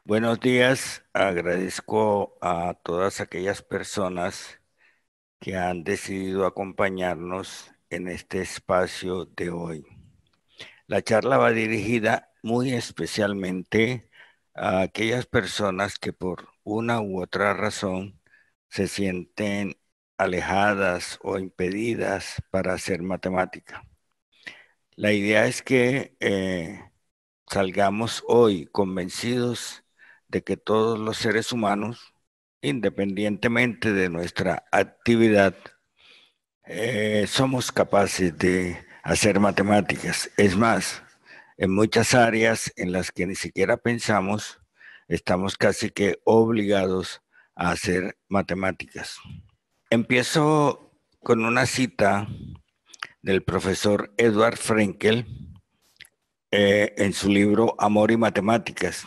Buenos días, agradezco a todas aquellas personas que han decidido acompañarnos en este espacio de hoy. La charla va dirigida muy especialmente a aquellas personas que por una u otra razón se sienten alejadas o impedidas para hacer matemática. La idea es que salgamos hoy convencidos de que todos los seres humanos, independientemente de nuestra actividad, somos capaces de hacer matemáticas. Es más, en muchas áreas en las que ni siquiera pensamos, estamos casi que obligados a hacer matemáticas. Empiezo con una cita del profesor Edward Frenkel en su libro Amor y Matemáticas.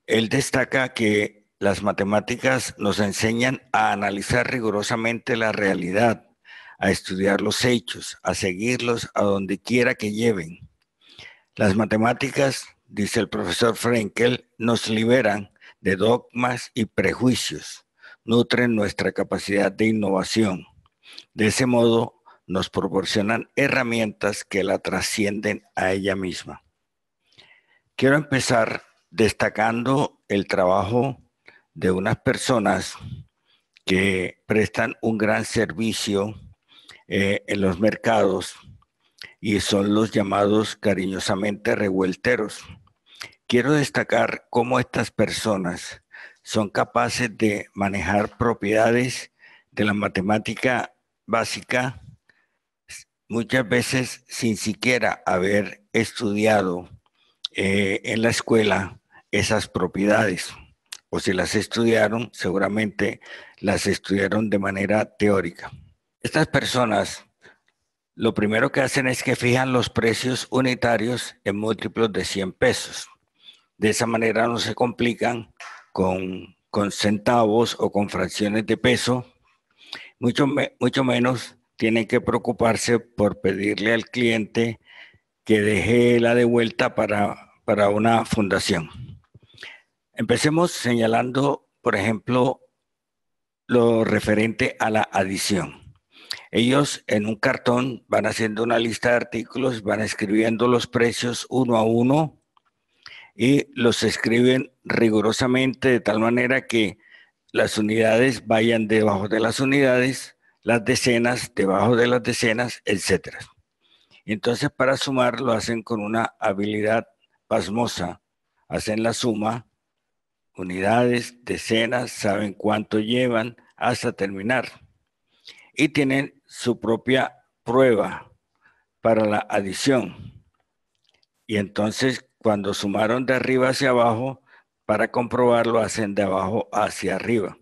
Él destaca que las matemáticas nos enseñan a analizar rigurosamente la realidad, a estudiar los hechos, a seguirlos a donde quiera que lleven. Las matemáticas, dice el profesor Frenkel, nos liberan de dogmas y prejuicios, nutren nuestra capacidad de innovación. De ese modo, nos proporcionan herramientas que la trascienden a ella misma. Quiero empezar destacando el trabajo de unas personas que prestan un gran servicio en los mercados y son los llamados cariñosamente revuelteros. Quiero destacar cómo estas personas son capaces de manejar propiedades de la matemática básica, muchas veces sin siquiera haber estudiado en la escuela esas propiedades, o si las estudiaron, seguramente las estudiaron de manera teórica. Estas personas lo primero que hacen es que fijan los precios unitarios en múltiplos de 100 pesos. De esa manera no se complican con centavos o con fracciones de peso, mucho menos tienen que preocuparse por pedirle al cliente que deje la devuelta para una fundación. Empecemos señalando, por ejemplo, lo referente a la adición. Ellos en un cartón van haciendo una lista de artículos, van escribiendo los precios uno a uno y los escriben rigurosamente de tal manera que las unidades vayan debajo de las unidades, las decenas debajo de las decenas, etcétera. Entonces, para sumar lo hacen con una habilidad pasmosa. Hacen la suma, unidades, decenas, saben cuánto llevan hasta terminar. Y tienen su propia prueba para la adición. Y entonces, cuando sumaron de arriba hacia abajo, para comprobarlo, hacen de abajo hacia arriba.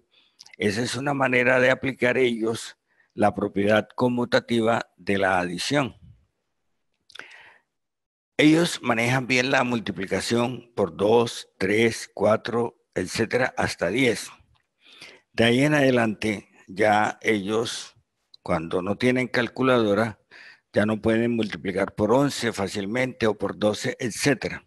Esa es una manera de aplicar ellos la propiedad conmutativa de la adición. Ellos manejan bien la multiplicación por 2, 3, 4, etcétera, hasta 10. De ahí en adelante, ya ellos, cuando no tienen calculadora, ya no pueden multiplicar por 11 fácilmente o por 12, etcétera.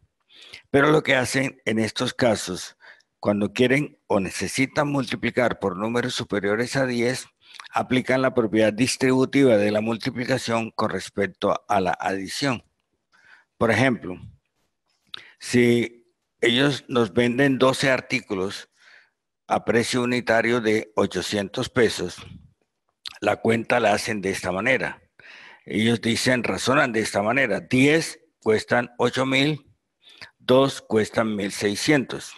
Pero lo que hacen en estos casos, cuando quieren o necesitan multiplicar por números superiores a 10, aplican la propiedad distributiva de la multiplicación con respecto a la adición. Por ejemplo, si ellos nos venden 12 artículos a precio unitario de 800 pesos, la cuenta la hacen de esta manera. Ellos dicen, razonan de esta manera, 10 cuestan 8,000, 2 cuestan 1,600.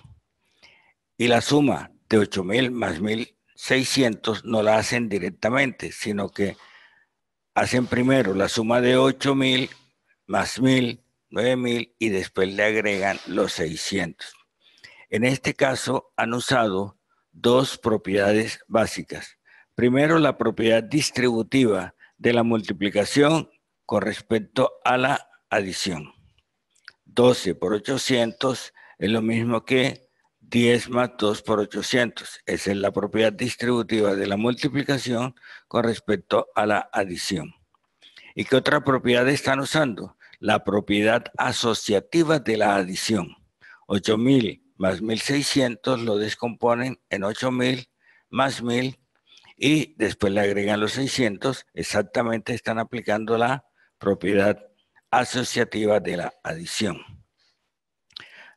Y la suma de 8,000 más 1,600 no la hacen directamente, sino que hacen primero la suma de 8,000 más 1,000, 9,000 y después le agregan los 600. En este caso han usado dos propiedades básicas. Primero, la propiedad distributiva de la multiplicación con respecto a la adición. 12 por 800 es lo mismo que 10 más 2 por 800. Esa es la propiedad distributiva de la multiplicación con respecto a la adición. ¿Y qué otra propiedad están usando? La propiedad asociativa de la adición. 8,000 más 1.600 lo descomponen en 8.000 más 1.000 y después le agregan los 600. Exactamente están aplicando la propiedad asociativa de la adición.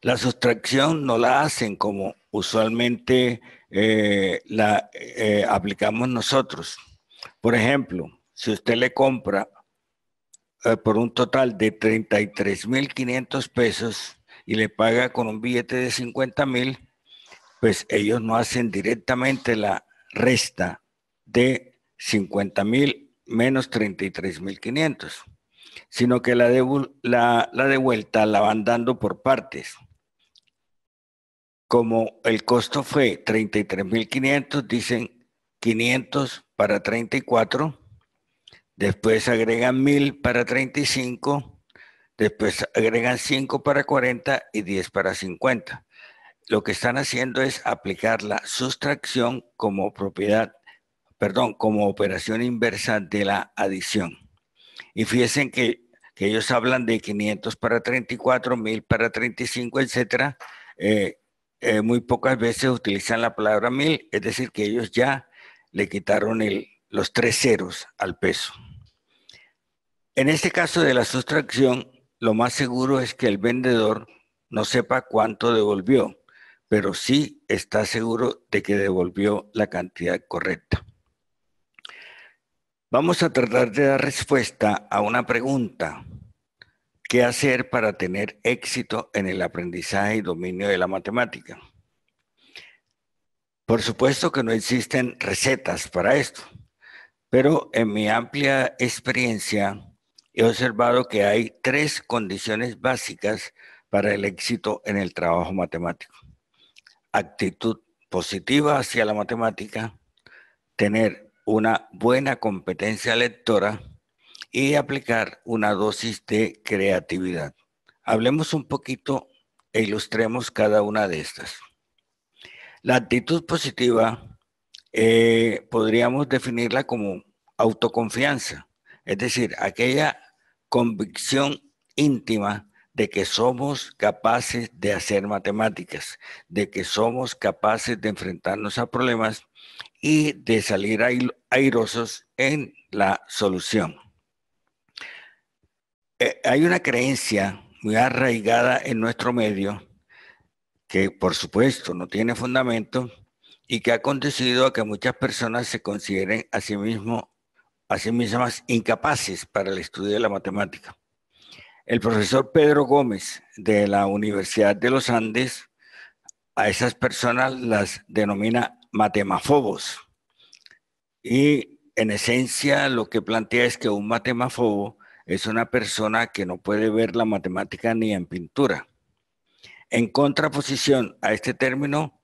La sustracción no la hacen como usualmente la aplicamos nosotros. Por ejemplo, si usted le compra por un total de 33.500 pesos y le paga con un billete de 50.000, pues ellos no hacen directamente la resta de 50.000 menos 33.500, sino que la de vuelta la van dando por partes. Como el costo fue 33.500, dicen 500 para 34, después agregan 1.000 para 35, después agregan 5 para 40 y 10 para 50. Lo que están haciendo es aplicar la sustracción como como operación inversa de la adición. Y fíjense que ellos hablan de 500 para 34, 1.000 para 35, etcétera. Muy pocas veces utilizan la palabra 1.000, es decir, que ellos ya le quitaron los 3 ceros al peso. En este caso de la sustracción, lo más seguro es que el vendedor no sepa cuánto devolvió, pero sí está seguro de que devolvió la cantidad correcta. Vamos a tratar de dar respuesta a una pregunta. ¿Qué hacer para tener éxito en el aprendizaje y dominio de la matemática? Por supuesto que no existen recetas para esto, pero en mi amplia experiencia he observado que hay 3 condiciones básicas para el éxito en el trabajo matemático. Actitud positiva hacia la matemática, tener una buena competencia lectora y aplicar una dosis de creatividad. Hablemos un poquito e ilustremos cada una de estas. La actitud positiva podríamos definirla como autoconfianza, es decir, aquella convicción íntima de que somos capaces de hacer matemáticas, de que somos capaces de enfrentarnos a problemas y de salir airosos en la solución. Hay una creencia muy arraigada en nuestro medio que por supuesto no tiene fundamento y que ha conducido a que muchas personas se consideren a sí mismas incapaces para el estudio de la matemática. El profesor Pedro Gómez de la Universidad de los Andes a esas personas las denomina matemafobos y en esencia lo que plantea es que un matemafobo es una persona que no puede ver la matemática ni en pintura. En contraposición a este término,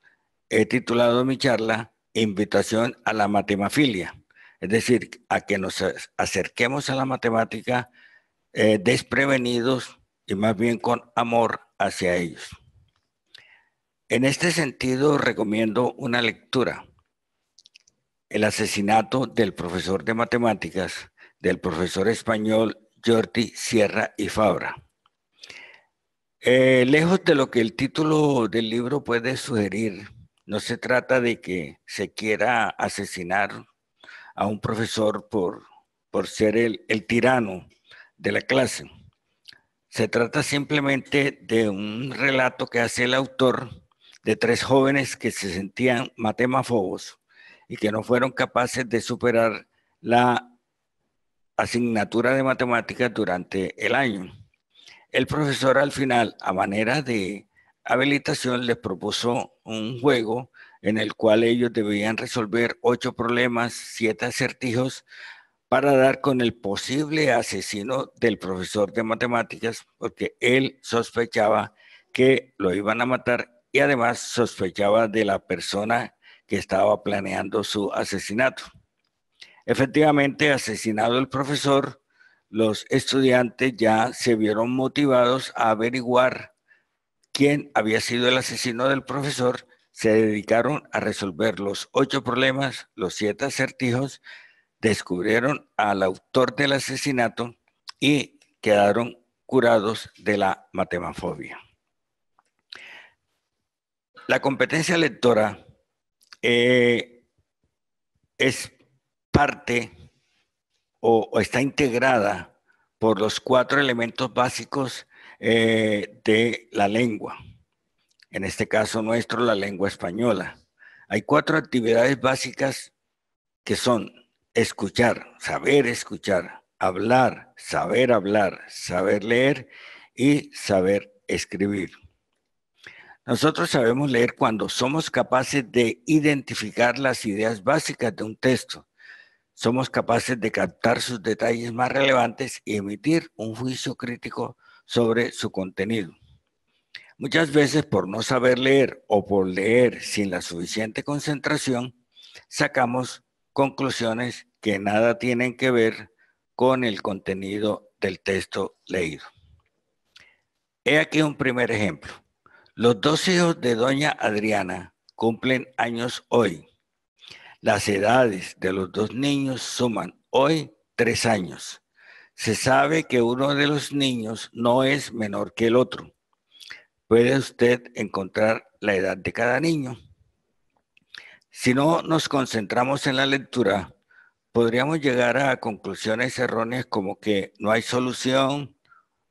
he titulado mi charla Invitación a la matemafilia, es decir, a que nos acerquemos a la matemática desprevenidos y más bien con amor hacia ellos. En este sentido, recomiendo una lectura. El asesinato del profesor de matemáticas, del profesor español Jordi Sierra y Fabra. Lejos de lo que el título del libro puede sugerir, no se trata de que se quiera asesinar a un profesor por ser el tirano de la clase. Se trata simplemente de un relato que hace el autor de 3 jóvenes que se sentían matemafobos y que no fueron capaces de superar la asignatura de matemáticas durante el año. El profesor al final, a manera de habilitación, les propuso un juego en el cual ellos debían resolver 8 problemas, 7 acertijos, para dar con el posible asesino del profesor de matemáticas, porque él sospechaba que lo iban a matar y además sospechaba de la persona que estaba planeando su asesinato. Efectivamente, asesinado el profesor, los estudiantes ya se vieron motivados a averiguar quién había sido el asesino del profesor, se dedicaron a resolver los 8 problemas, los 7 acertijos, descubrieron al autor del asesinato y quedaron curados de la matemafobia. La competencia lectora es parte o está integrada por los 4 elementos básicos de la lengua. En este caso nuestro, la lengua española. Hay 4 actividades básicas que son escuchar, hablar, saber leer y saber escribir. Nosotros sabemos leer cuando somos capaces de identificar las ideas básicas de un texto. Somos capaces de captar sus detalles más relevantes y emitir un juicio crítico sobre su contenido. Muchas veces, por no saber leer o por leer sin la suficiente concentración, sacamos conclusiones que nada tienen que ver con el contenido del texto leído. He aquí un primer ejemplo. Los 2 hijos de doña Adriana cumplen años hoy. Las edades de los 2 niños suman hoy 3 años. Se sabe que uno de los niños no es menor que el otro. ¿Puede usted encontrar la edad de cada niño? Si no nos concentramos en la lectura, podríamos llegar a conclusiones erróneas como que no hay solución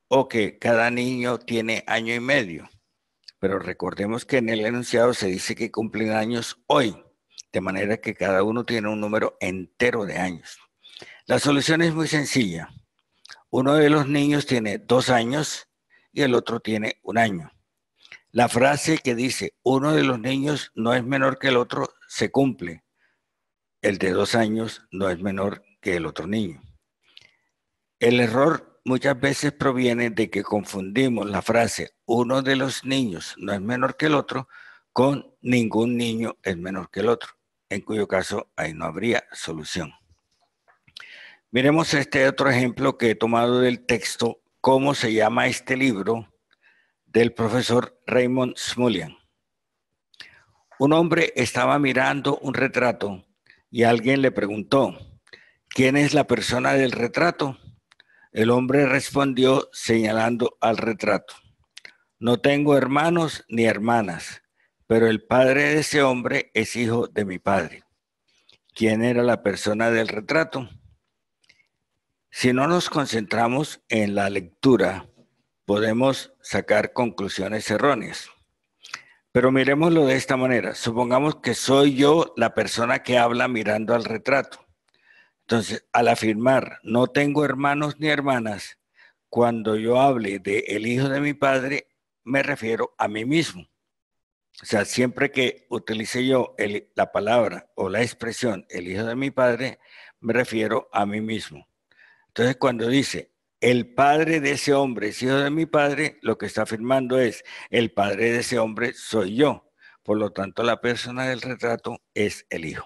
o que cada niño tiene año y medio. Pero recordemos que en el enunciado se dice que cumplen años hoy, de manera que cada uno tiene un número entero de años. La solución es muy sencilla. Uno de los niños tiene 2 años y el otro tiene 1 año. La frase que dice uno de los niños no es menor que el otro se cumple. El de 2 años no es menor que el otro niño. El error muchas veces proviene de que confundimos la frase uno de los niños no es menor que el otro con ningún niño es menor que el otro, en cuyo caso ahí no habría solución. Miremos este otro ejemplo que he tomado del texto, ¿Cómo se llama este libro?, del profesor Raymond Smullyan. Un hombre estaba mirando un retrato y alguien le preguntó, ¿quién es la persona del retrato? El hombre respondió señalando al retrato, no tengo hermanos ni hermanas, pero el padre de ese hombre es hijo de mi padre. ¿Quién era la persona del retrato? Si no nos concentramos en la lectura, podemos sacar conclusiones erróneas. Pero miremoslo de esta manera. Supongamos que soy yo la persona que habla mirando al retrato. Entonces, al afirmar no tengo hermanos ni hermanas, cuando yo hable de el hijo de mi padre, me refiero a mí mismo. O sea, siempre que utilice yo la palabra o la expresión el hijo de mi padre, me refiero a mí mismo. Entonces, cuando dice el padre de ese hombre es hijo de mi padre, lo que está afirmando es el padre de ese hombre soy yo. Por lo tanto, la persona del retrato es el hijo.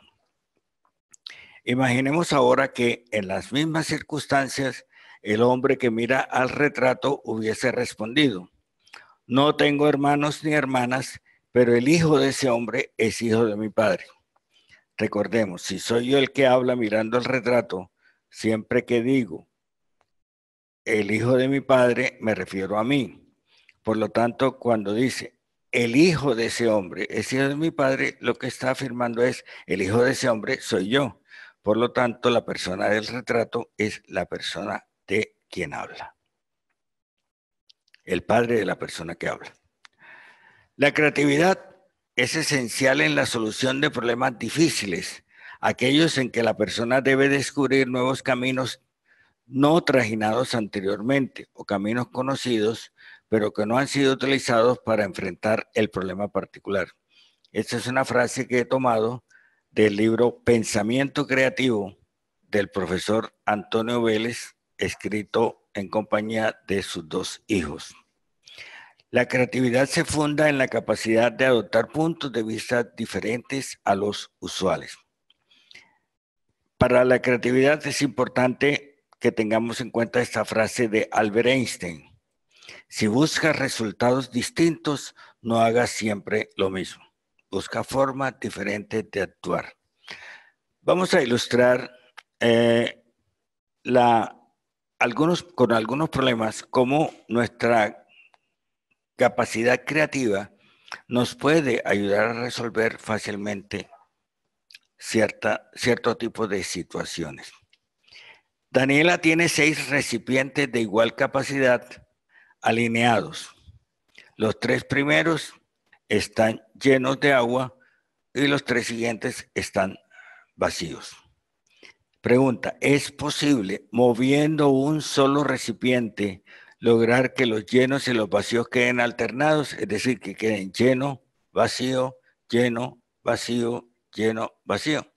Imaginemos ahora que en las mismas circunstancias, el hombre que mira al retrato hubiese respondido, no tengo hermanos ni hermanas, pero el hijo de ese hombre es hijo de mi padre. Recordemos, si soy yo el que habla mirando el retrato, siempre que digo el hijo de mi padre, me refiero a mí. Por lo tanto, cuando dice el hijo de ese hombre es hijo de mi padre, lo que está afirmando es el hijo de ese hombre soy yo. Por lo tanto, la persona del retrato es la persona de quien habla. El padre de la persona que habla. La creatividad es esencial en la solución de problemas difíciles, aquellos en que la persona debe descubrir nuevos caminos no trajinados anteriormente o caminos conocidos, pero que no han sido utilizados para enfrentar el problema particular. Esta es una frase que he tomado del libro Pensamiento Creativo del profesor Antonio Vélez, escrito en compañía de sus 2 hijos. La creatividad se funda en la capacidad de adoptar puntos de vista diferentes a los usuales. Para la creatividad es importante que tengamos en cuenta esta frase de Albert Einstein. Si buscas resultados distintos, no hagas siempre lo mismo. Busca formas diferentes de actuar. Vamos a ilustrar con algunos problemas cómo nuestra capacidad creativa nos puede ayudar a resolver fácilmente cierto tipo de situaciones. Daniela tiene 6 recipientes de igual capacidad alineados. Los 3 primeros están llenos de agua y los 3 siguientes están vacíos. Pregunta, ¿es posible, moviendo un solo recipiente, lograr que los llenos y los vacíos queden alternados? Es decir, que queden lleno, vacío, lleno, vacío, lleno, vacío.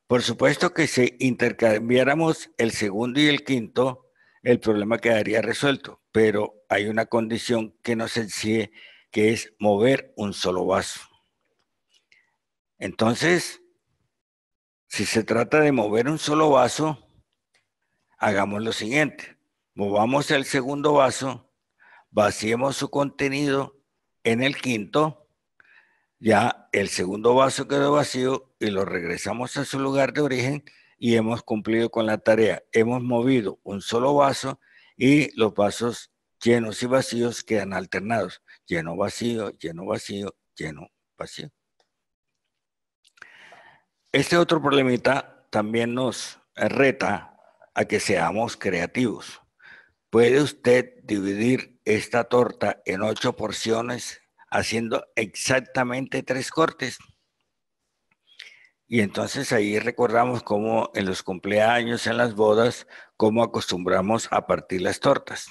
Por supuesto que si intercambiáramos el segundo y el quinto, el problema quedaría resuelto, pero hay una condición que nos exige, que es mover un solo vaso. Entonces, si se trata de mover un solo vaso, hagamos lo siguiente. Movamos el segundo vaso, vaciemos su contenido en el quinto, ya el segundo vaso quedó vacío y lo regresamos a su lugar de origen y hemos cumplido con la tarea. Hemos movido un solo vaso y los vasos llenos y vacíos quedan alternados. Lleno, vacío, lleno, vacío, lleno, vacío. Este otro problemita también nos reta a que seamos creativos. ¿Puede usted dividir esta torta en 8 porciones haciendo exactamente 3 cortes? Y entonces ahí recordamos cómo en los cumpleaños, en las bodas, cómo acostumbramos a partir las tortas.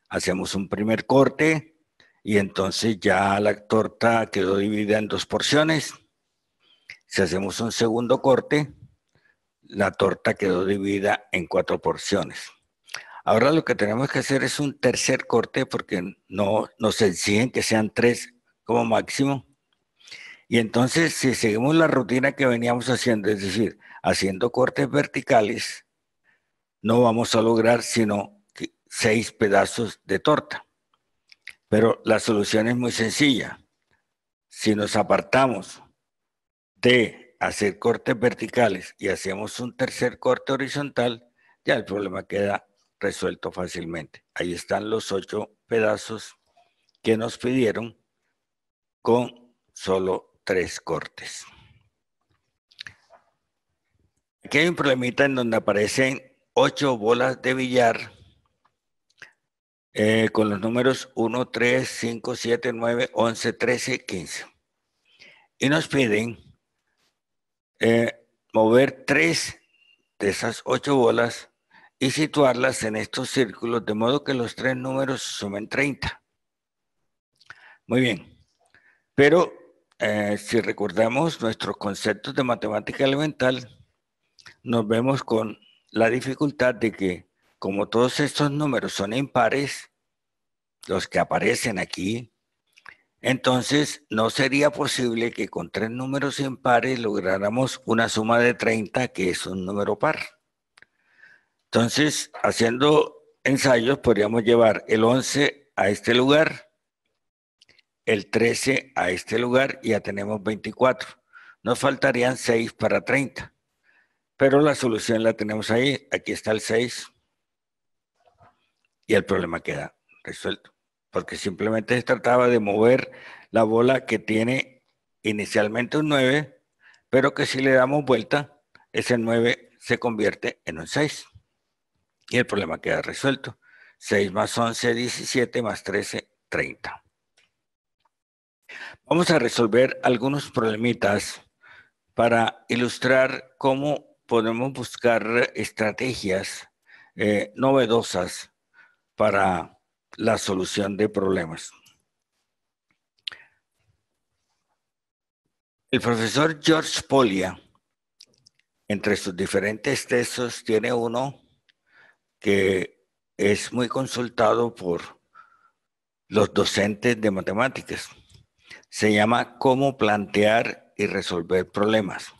Hacemos un primer corte y entonces ya la torta quedó dividida en 2 porciones. Si hacemos un segundo corte, la torta quedó dividida en 4 porciones. Ahora lo que tenemos que hacer es un tercer corte porque no nos exigen que sean 3 como máximo. Y entonces, si seguimos la rutina que veníamos haciendo, es decir, haciendo cortes verticales, no vamos a lograr sino 6 pedazos de torta. Pero la solución es muy sencilla. Si nos apartamos de hacer cortes verticales y hacemos un tercer corte horizontal, ya el problema queda resuelto fácilmente. Ahí están los 8 pedazos que nos pidieron con solo 3 cortes. Aquí hay un problemita en donde aparecen 8 bolas de billar con los números 1, 3, 5, 7, 9, 11, 13, 15. Y nos piden mover 3 de esas 8 bolas y situarlas en estos círculos de modo que los 3 números sumen 30. Muy bien. Pero si recordamos nuestros conceptos de matemática elemental, nos vemos con la dificultad de que como todos estos números son impares, los que aparecen aquí, entonces no sería posible que con 3 números impares lográramos una suma de 30, que es un número par. Entonces, haciendo ensayos, podríamos llevar el 11 a este lugar, el 13 a este lugar y ya tenemos 24. Nos faltarían 6 para 30. Pero la solución la tenemos ahí. Aquí está el 6 y el problema queda resuelto. Porque simplemente se trataba de mover la bola que tiene inicialmente un 9, pero que si le damos vuelta, ese 9 se convierte en un 6. Y el problema queda resuelto. 6 más 11, 17 más 13, 30. Vamos a resolver algunos problemitas para ilustrar cómo podemos buscar estrategias novedosas para la solución de problemas. El profesor George Polya, entre sus diferentes textos, tiene uno que es muy consultado por los docentes de matemáticas. Se llama Cómo plantear y resolver problemas.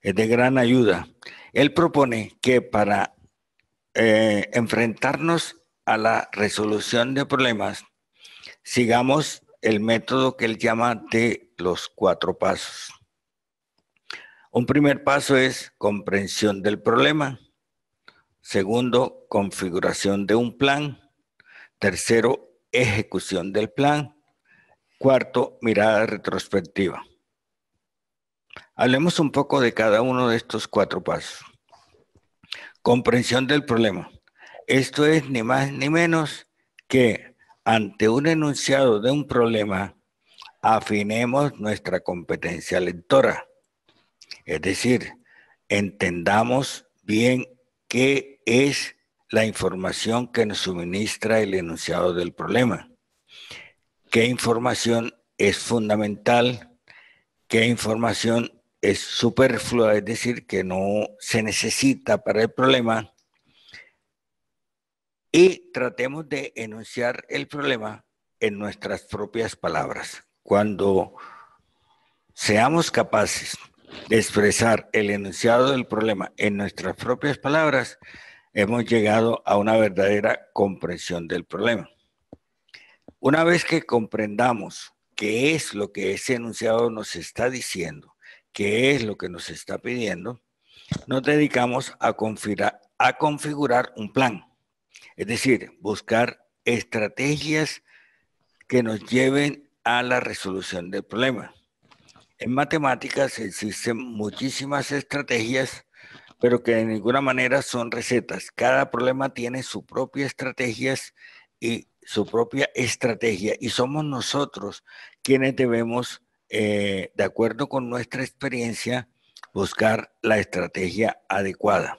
Es de gran ayuda. Él propone que para enfrentarnos a la resolución de problemas, sigamos el método que él llama de los 4 pasos. Un primer paso es comprensión del problema. Segundo, configuración de un plan. Tercero, ejecución del plan. Cuarto, mirada retrospectiva. Hablemos un poco de cada uno de estos 4 pasos. Comprensión del problema. Esto es ni más ni menos que ante un enunciado de un problema, afinemos nuestra competencia lectora. Es decir, entendamos bien qué es la información que nos suministra el enunciado del problema. ¿Qué información es fundamental? ¿Qué información es superflua? Es decir, que no se necesita para el problema. Y tratemos de enunciar el problema en nuestras propias palabras. Cuando seamos capaces de expresar el enunciado del problema en nuestras propias palabras, hemos llegado a una verdadera comprensión del problema. Una vez que comprendamos qué es lo que ese enunciado nos está diciendo, qué es lo que nos está pidiendo, nos dedicamos a configurar un plan. Es decir, buscar estrategias que nos lleven a la resolución del problema. En matemáticas existen muchísimas estrategias, pero que de ninguna manera son recetas. Cada problema tiene su propia estrategia y somos nosotros quienes debemos, de acuerdo con nuestra experiencia, buscar la estrategia adecuada.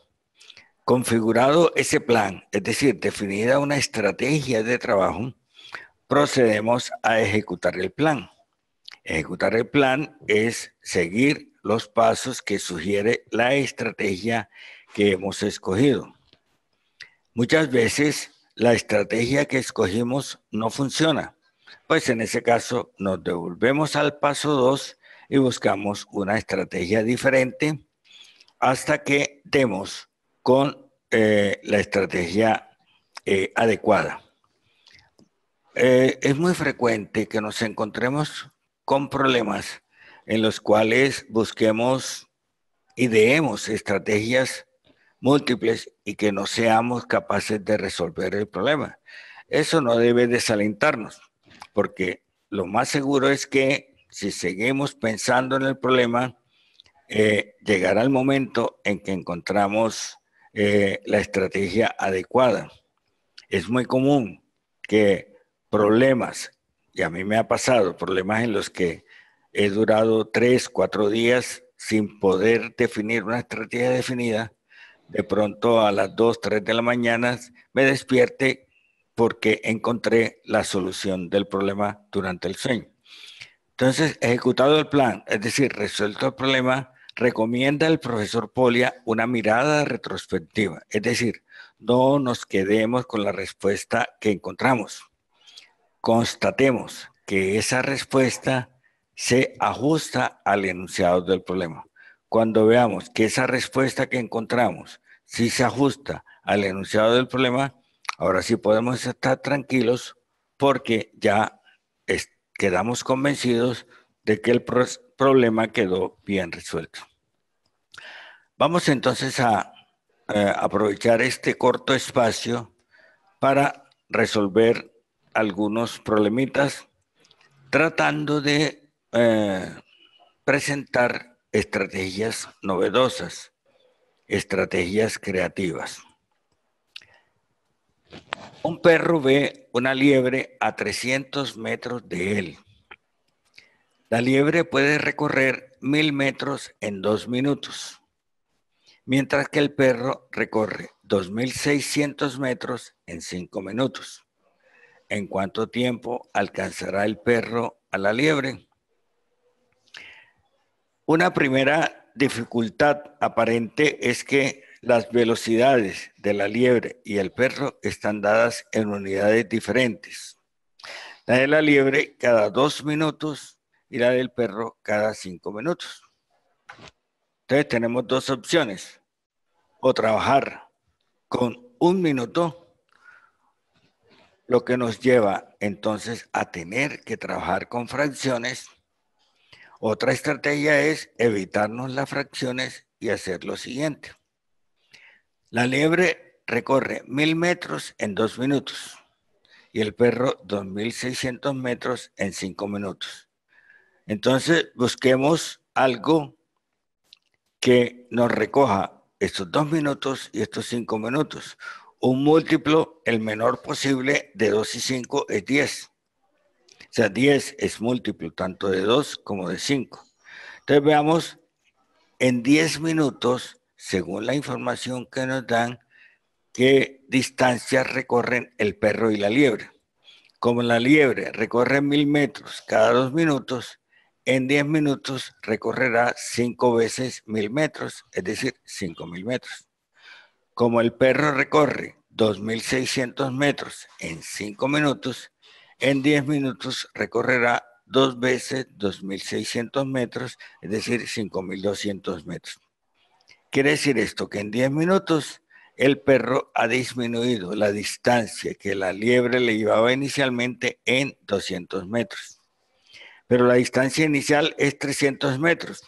Configurado ese plan, es decir, definida una estrategia de trabajo, procedemos a ejecutar el plan. Ejecutar el plan es seguir los pasos que sugiere la estrategia que hemos escogido. Muchas veces la estrategia que escogimos no funciona, pues en ese caso nos devolvemos al paso 2 y buscamos una estrategia diferente hasta que demos con la estrategia adecuada. Es muy frecuente que nos encontremos con problemas en los cuales busquemos, ideemos estrategias múltiples y que no seamos capaces de resolver el problema. Eso no debe desalentarnos, porque lo más seguro es que si seguimos pensando en el problema, llegará el momento en que encontramos la estrategia adecuada. Es muy común que problemas, y a mí me ha pasado, problemas en los que he durado 3, 4 días sin poder definir una estrategia definida, de pronto a las 2, 3 de la mañana me despierte porque encontré la solución del problema durante el sueño. Entonces, ejecutado el plan, es decir, resuelto el problema, recomienda el profesor Polia una mirada retrospectiva, es decir, no nos quedemos con la respuesta que encontramos. Constatemos que esa respuesta se ajusta al enunciado del problema. Cuando veamos que esa respuesta que encontramos sí se ajusta al enunciado del problema, ahora sí podemos estar tranquilos porque ya quedamos convencidos de que el problema quedó bien resuelto. Vamos entonces a aprovechar este corto espacio para resolver algunos problemitas, tratando de presentar estrategias novedosas, estrategias creativas. Un perro ve una liebre a 300 metros de él. La liebre puede recorrer 1000 metros en 2 minutos, mientras que el perro recorre 2600 metros en 5 minutos. ¿En cuánto tiempo alcanzará el perro a la liebre? Una primera dificultad aparente es que las velocidades de la liebre y el perro están dadas en unidades diferentes. La de la liebre cada 2 minutos y la del perro cada 5 minutos. Entonces tenemos 2 opciones. O trabajar con 1 minuto, lo que nos lleva entonces a tener que trabajar con fracciones. Otra estrategia es evitarnos las fracciones y hacer lo siguiente. La liebre recorre 1000 metros en 2 minutos y el perro 2.600 metros en 5 minutos. Entonces, busquemos algo que nos recoja estos 2 minutos y estos 5 minutos. Un múltiplo, el menor posible, de 2 y 5 es 10. O sea, 10 es múltiplo tanto de 2 como de 5. Entonces veamos, en 10 minutos, según la información que nos dan, qué distancias recorren el perro y la liebre. Como la liebre recorre 1.000 metros cada 2 minutos, en 10 minutos recorrerá 5 veces 1.000 metros, es decir, 5.000 metros. Como el perro recorre 2.600 metros en 5 minutos, en 10 minutos recorrerá 2 veces 2.600 metros, es decir, 5.200 metros. Quiere decir esto, que en 10 minutos el perro ha disminuido la distancia que la liebre le llevaba inicialmente en 200 metros. Pero la distancia inicial es 300 metros.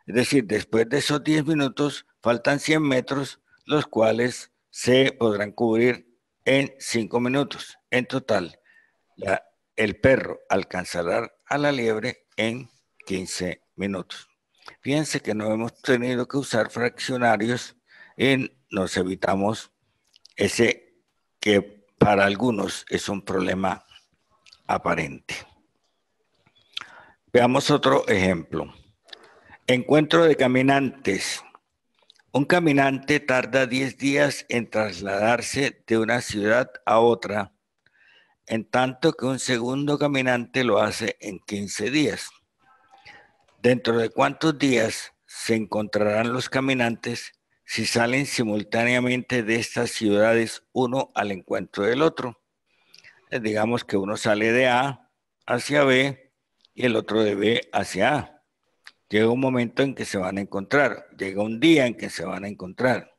Es decir, después de esos 10 minutos faltan 100 metros, los cuales se podrán cubrir en 5 minutos. En total, el perro alcanzará a la liebre en 15 minutos. Fíjense que no hemos tenido que usar fraccionarios y nos evitamos ese que para algunos es un problema aparente. Veamos otro ejemplo. Encuentro de caminantes. Un caminante tarda 10 días en trasladarse de una ciudad a otra, en tanto que un segundo caminante lo hace en 15 días. ¿Dentro de cuántos días se encontrarán los caminantes si salen simultáneamente de estas ciudades uno al encuentro del otro? Digamos que uno sale de A hacia B y el otro de B hacia A. Llega un momento en que se van a encontrar, llega un día en que se van a encontrar.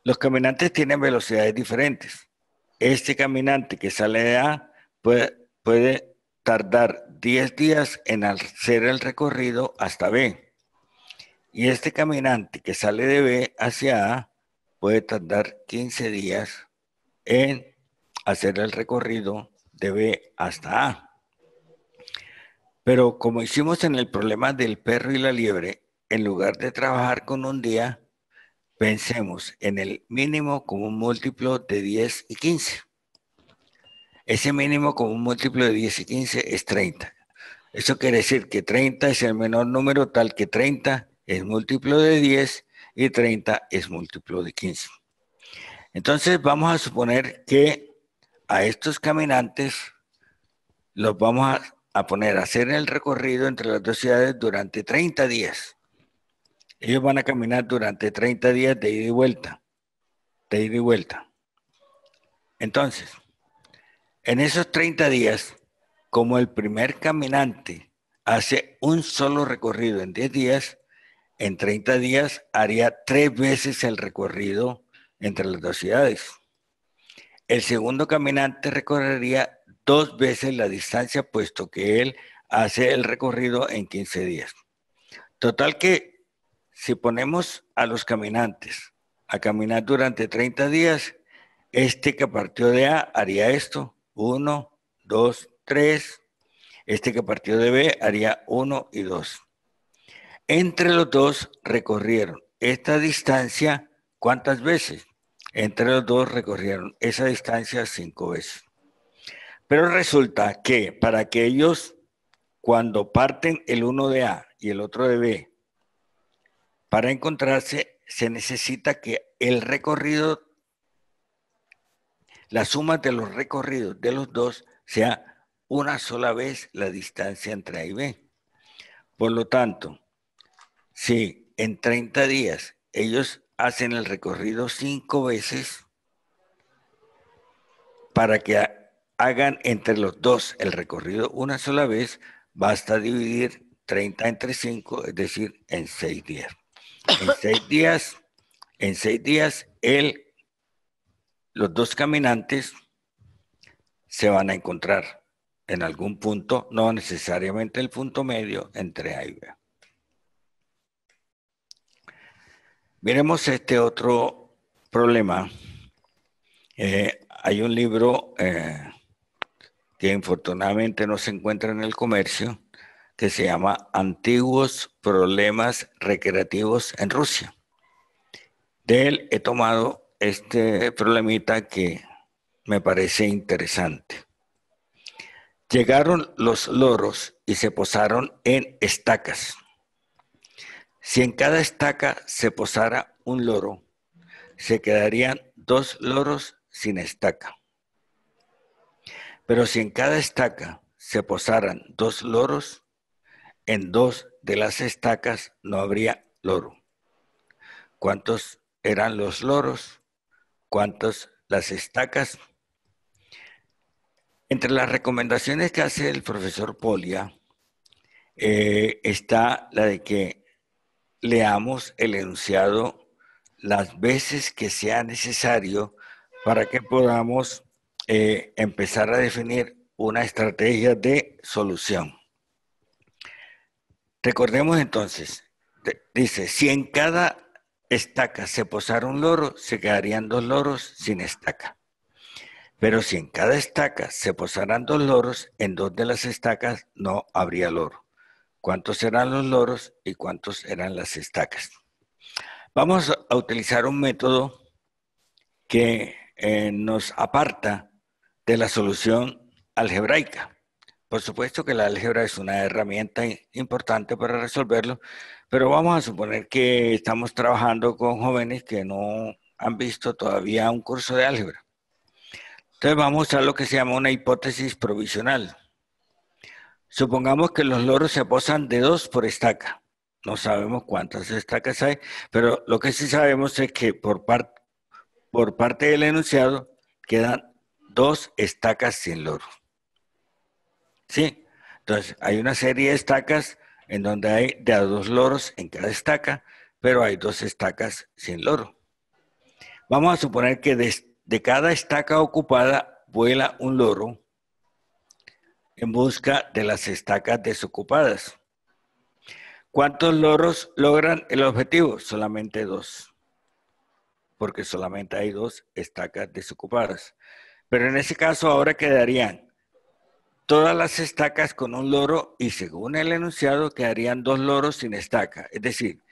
Los caminantes tienen velocidades diferentes. Este caminante que sale de A puede tardar 10 días en hacer el recorrido hasta B. Y este caminante que sale de B hacia A puede tardar 15 días en hacer el recorrido de B hasta A. Pero como hicimos en el problema del perro y la liebre, en lugar de trabajar con un día, pensemos en el mínimo como un múltiplo de 10 y 15. Ese mínimo como un múltiplo de 10 y 15 es 30. Eso quiere decir que 30 es el menor número, tal que 30 es múltiplo de 10 y 30 es múltiplo de 15. Entonces vamos a suponer que a estos caminantes los vamos a poner a hacer el recorrido entre las dos ciudades durante 30 días. Ellos van a caminar durante 30 días de ida y vuelta. De ida y vuelta. Entonces, en esos 30 días, como el primer caminante hace un solo recorrido en 10 días, en 30 días haría 3 veces el recorrido entre las dos ciudades. El segundo caminante recorrería 2 veces la distancia, puesto que él hace el recorrido en 15 días. Total que si ponemos a los caminantes a caminar durante 30 días, este que partió de A haría esto, 1, 2, 3. Este que partió de B haría 1 y 2. Entre los dos recorrieron esta distancia, ¿cuántas veces? Entre los dos recorrieron esa distancia 5 veces. Pero resulta que para que ellos, cuando parten el uno de A y el otro de B, para encontrarse, se necesita que el recorrido, la suma de los recorridos de los dos sea una sola vez la distancia entre A y B. Por lo tanto, si en 30 días ellos hacen el recorrido 5 veces, para que hagan entre los dos el recorrido una sola vez, basta dividir 30 entre 5, es decir, en 6 días. En 6 días, los dos caminantes se van a encontrar en algún punto, no necesariamente el punto medio entre A y B. Miremos este otro problema. Hay un libro que infortunadamente no se encuentra en el comercio, que se llama Antiguos Problemas Recreativos en Rusia. De él he tomado este problemita que me parece interesante. Llegaron los loros y se posaron en estacas. Si en cada estaca se posara un loro, se quedarían 2 loros sin estaca. Pero si en cada estaca se posaran 2 loros, en 2 de las estacas no habría loro. ¿Cuántos eran los loros? ¿Cuántas las estacas? Entre las recomendaciones que hace el profesor Polia está la de que leamos el enunciado las veces que sea necesario para que podamos empezar a definir una estrategia de solución. Recordemos entonces, dice, si en cada estaca se posara un loro, se quedarían 2 loros sin estaca. Pero si en cada estaca se posaran 2 loros, en 2 de las estacas no habría loro. ¿Cuántos eran los loros y cuántos eran las estacas? Vamos a utilizar un método que nos aparta de la solución algebraica. Por supuesto que la álgebra es una herramienta importante para resolverlo, pero vamos a suponer que estamos trabajando con jóvenes que no han visto todavía un curso de álgebra. Entonces vamos a usar lo que se llama una hipótesis provisional. Supongamos que los loros se posan de 2 por estaca. No sabemos cuántas estacas hay, pero lo que sí sabemos es que por parte del enunciado quedan 2 estacas sin loro. ¿Sí? Entonces, hay una serie de estacas en donde hay de a 2 loros en cada estaca, pero hay 2 estacas sin loro. Vamos a suponer que de cada estaca ocupada vuela un loro en busca de las estacas desocupadas. ¿Cuántos loros logran el objetivo? Solamente 2, porque solamente hay 2 estacas desocupadas. Pero en ese caso ahora quedarían todas las estacas con un loro y según el enunciado quedarían 2 loros sin estaca. Es decir,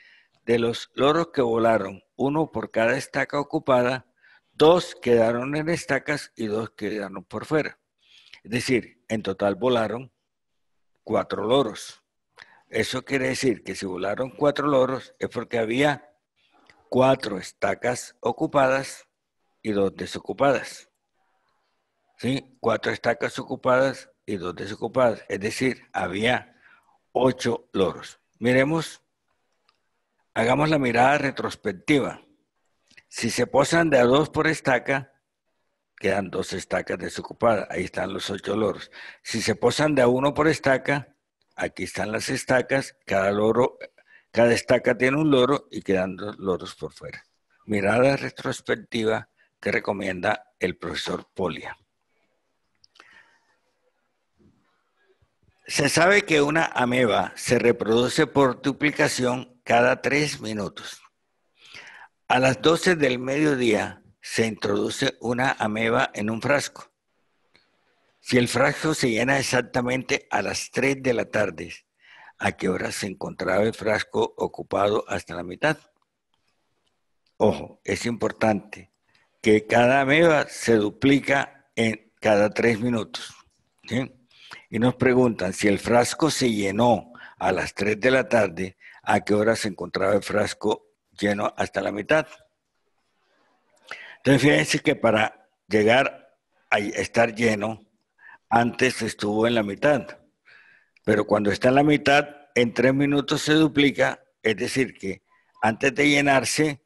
de los loros que volaron, 1 por cada estaca ocupada, 2 quedaron en estacas y 2 quedaron por fuera. Es decir, en total volaron 4 loros. Eso quiere decir que si volaron 4 loros es porque había 4 estacas ocupadas y 2 desocupadas. ¿Sí? 4 estacas ocupadas y 2 desocupadas. Es decir, había 8 loros. Miremos, hagamos la mirada retrospectiva. Si se posan de a 2 por estaca, quedan 2 estacas desocupadas. Ahí están los 8 loros. Si se posan de a 1 por estaca, aquí están las estacas. Cada estaca tiene un loro y quedan 2 loros por fuera. Mirada retrospectiva que recomienda el profesor Polia. Se sabe que una ameba se reproduce por duplicación cada 3 minutos. A las 12 del mediodía se introduce una ameba en un frasco. Si el frasco se llena exactamente a las 3 de la tarde, ¿a qué hora se encontraba el frasco ocupado hasta la mitad? Ojo, es importante que cada ameba se duplica en cada 3 minutos. ¿Sí? Y nos preguntan si el frasco se llenó a las 3 de la tarde, ¿a qué hora se encontraba el frasco lleno hasta la mitad? Entonces, fíjense que para llegar a estar lleno, antes estuvo en la mitad, pero cuando está en la mitad, en 3 minutos se duplica, es decir, que antes de llenarse,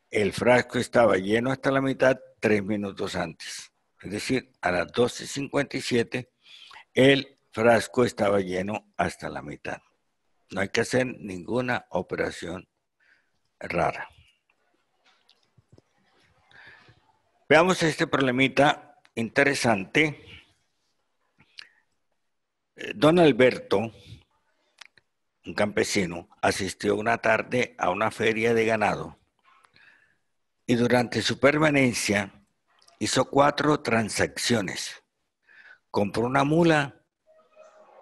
el frasco estaba lleno hasta la mitad 3 minutos antes. Es decir, a las 12:57, el frasco estaba lleno hasta la mitad. No hay que hacer ninguna operación rara. Veamos este problemita interesante. Don Alberto, un campesino, asistió una tarde a una feria de ganado y durante su permanencia hizo 4 transacciones compró una mula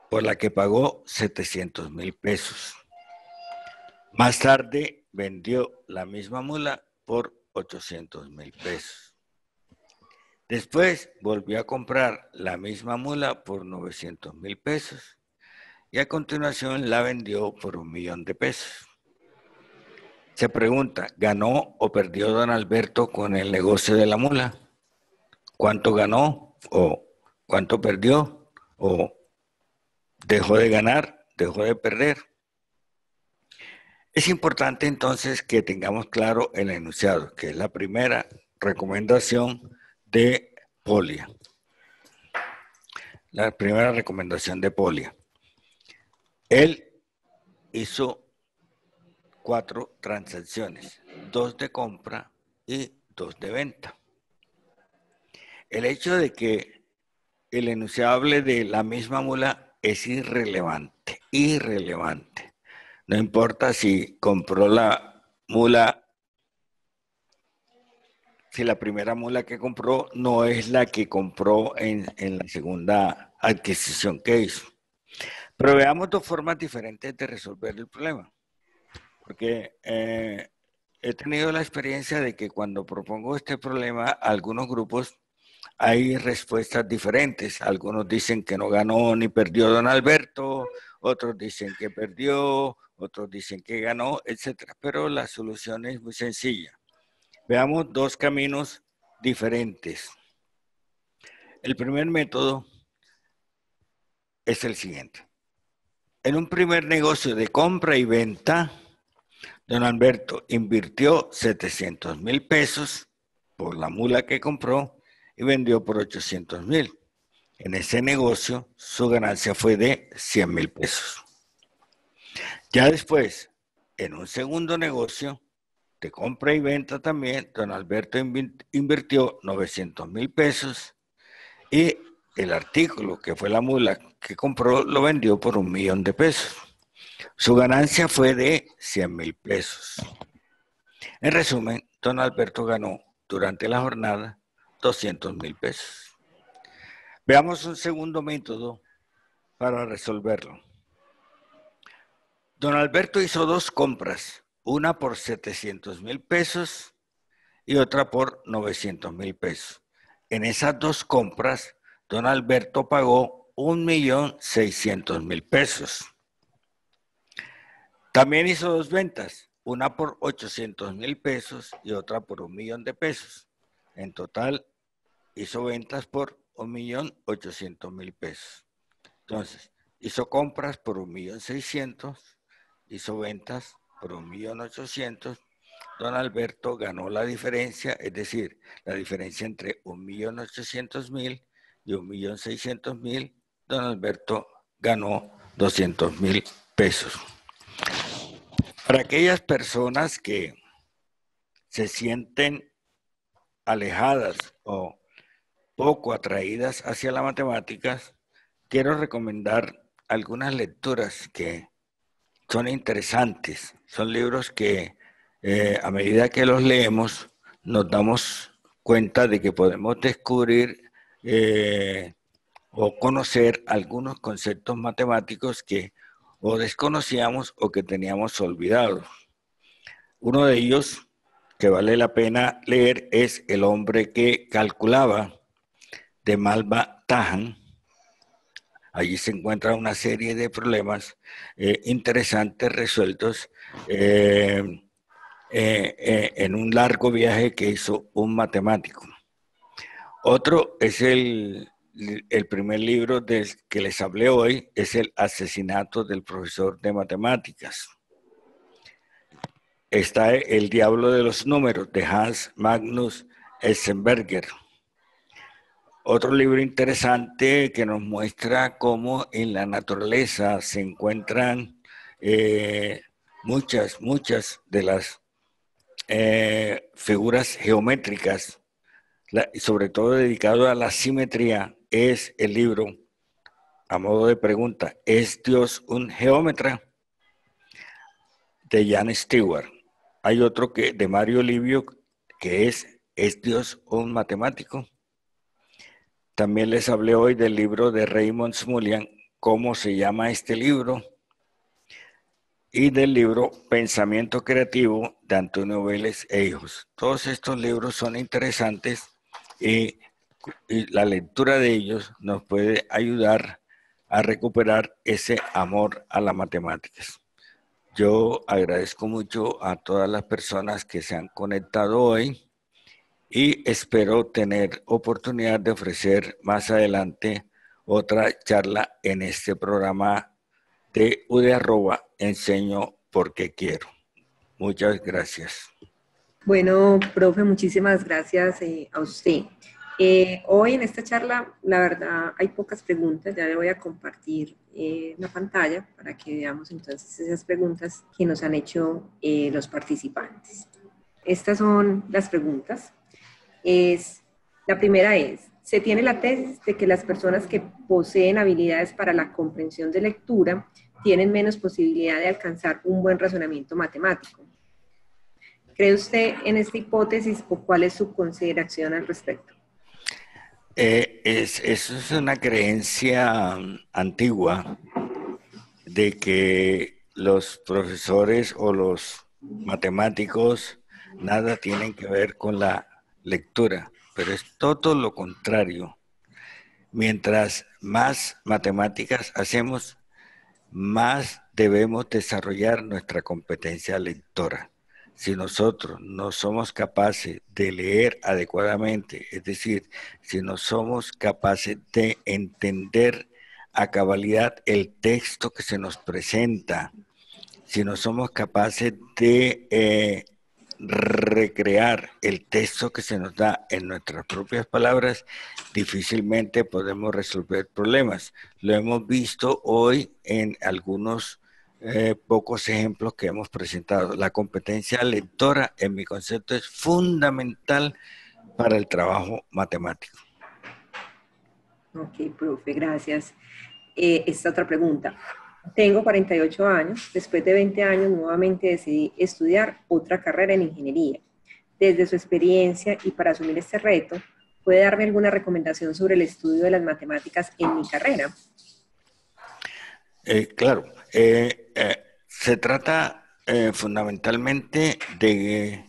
por la que pagó 700,000 pesos. Más tarde vendió la misma mula por 800,000 pesos. Después volvió a comprar la misma mula por 900,000 pesos y a continuación la vendió por 1,000,000 de pesos. Se pregunta, ¿ganó o perdió don Alberto con el negocio de la mula? ¿Cuánto ganó o cuánto perdió o dejó de ganar, dejó de perder? Es importante entonces que tengamos claro el enunciado, que es la primera recomendación de Polia. La primera recomendación de Polia. Él hizo 4 transacciones, 2 de compra y 2 de venta. El hecho de que el enunciado hable de la misma mula es irrelevante. No importa si compró la mula, si la primera mula que compró no es la que compró en la segunda adquisición que hizo. Pero veamos 2 formas diferentes de resolver el problema. Porque he tenido la experiencia de que cuando propongo este problema a algunos grupos hay respuestas diferentes. Algunos dicen que no ganó ni perdió don Alberto, otros dicen que perdió, otros dicen que ganó, etc. Pero la solución es muy sencilla. Veamos 2 caminos diferentes. El primer método es el siguiente. En un primer negocio de compra y venta, don Alberto invirtió 700,000 pesos por la mula que compró y vendió por 800,000. En ese negocio, su ganancia fue de 100,000 pesos. Ya después, en un segundo negocio de compra y venta también, don Alberto invirtió 900,000 pesos y el artículo, que fue la mula que compró, lo vendió por 1,000,000 de pesos. Su ganancia fue de 100,000 pesos. En resumen, don Alberto ganó durante la jornada 200,000 pesos. Veamos un segundo método para resolverlo. Don Alberto hizo 2 compras, una por 700,000 pesos y otra por 900,000 pesos. En esas 2 compras, don Alberto pagó 1,600,000 pesos. También hizo 2 ventas, una por 800,000 pesos y otra por 1,000,000 de pesos. En total, hizo ventas por 1,800,000 pesos. Entonces, hizo compras por 1,600,000, hizo ventas por 1,800,000. Don Alberto ganó la diferencia, es decir, la diferencia entre 1,800,000 y 1,600,000. Don Alberto ganó 200,000 pesos. Para aquellas personas que se sienten alejadas o poco atraídas hacia las matemáticas, quiero recomendar algunas lecturas que son interesantes. Son libros que a medida que los leemos nos damos cuenta de que podemos descubrir o conocer algunos conceptos matemáticos que o desconocíamos o que teníamos olvidados. Uno de ellos que vale la pena leer es El hombre que calculaba, de Malva Tahan. Allí se encuentra una serie de problemas interesantes resueltos en un largo viaje que hizo un matemático. Otro es el primer libro del que les hablé hoy, es El asesinato del profesor de matemáticas. Está El diablo de los números, de Hans Magnus Enzensberger. Otro libro interesante que nos muestra cómo en la naturaleza se encuentran muchas de las figuras geométricas, sobre todo dedicado a la simetría, es el libro, a modo de pregunta, ¿es Dios un geómetra?, de Jan Stewart. Hay otro de Mario Livio que ¿es Dios un matemático? También les hablé hoy del libro de Raymond Smullyan, ¿cómo se llama este libro? Y del libro Pensamiento Creativo de Antonio Vélez e Hijos. Todos estos libros son interesantes y la lectura de ellos nos puede ayudar a recuperar ese amor a las matemáticas. Yo agradezco mucho a todas las personas que se han conectado hoy y espero tener oportunidad de ofrecer más adelante otra charla en este programa de UD@ Enseño porque quiero. Muchas gracias. Bueno, profe, muchísimas gracias a usted. Hoy en esta charla, la verdad, hay pocas preguntas. Ya le voy a compartir la pantalla para que veamos entonces esas preguntas que nos han hecho los participantes. Estas son las preguntas. La primera es, se tiene la tesis de que las personas que poseen habilidades para la comprensión de lectura tienen menos posibilidad de alcanzar un buen razonamiento matemático. ¿Cree usted en esta hipótesis o cuál es su consideración al respecto? Eso es una creencia antigua de que los profesores o los matemáticos nada tienen que ver con la lectura, pero es todo lo contrario. Mientras más matemáticas hacemos, más debemos desarrollar nuestra competencia lectora. Si nosotros no somos capaces de leer adecuadamente, es decir, si no somos capaces de entender a cabalidad el texto que se nos presenta, si no somos capaces de recrear el texto que se nos da en nuestras propias palabras, difícilmente podemos resolver problemas. Lo hemos visto hoy en algunos pocos ejemplos que hemos presentado. La competencia lectora, en mi concepto, es fundamental para el trabajo matemático. Ok, profe, gracias. Esta otra pregunta. Tengo 48 años. Después de 20 años, nuevamente decidí estudiar otra carrera en ingeniería. Desde su experiencia y para asumir este reto, ¿puede darme alguna recomendación sobre el estudio de las matemáticas en mi carrera? Claro, se trata fundamentalmente de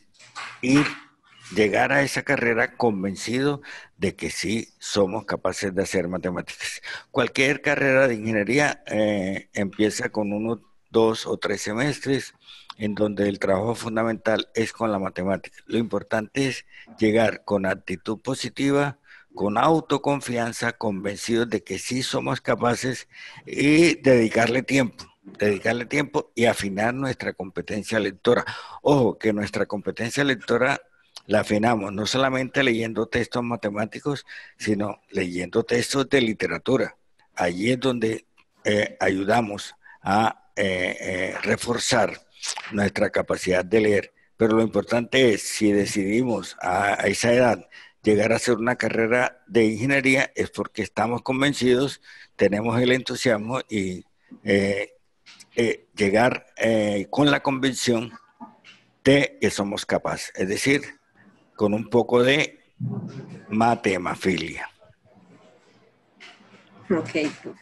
llegar a esa carrera convencido de que sí somos capaces de hacer matemáticas. Cualquier carrera de ingeniería empieza con 1, 2 o 3 semestres en donde el trabajo fundamental es con la matemática. Lo importante es llegar con actitud positiva, con autoconfianza, convencidos de que sí somos capaces y dedicarle tiempo y afinar nuestra competencia lectora. Ojo, que nuestra competencia lectora la afinamos no solamente leyendo textos matemáticos, sino leyendo textos de literatura. Allí es donde ayudamos a reforzar nuestra capacidad de leer. Pero lo importante es, si decidimos a esa edad llegar a hacer una carrera de ingeniería, es porque estamos convencidos, tenemos el entusiasmo y llegar con la convicción de que somos capaces. Es decir, con un poco de matemafilia. Ok, profe.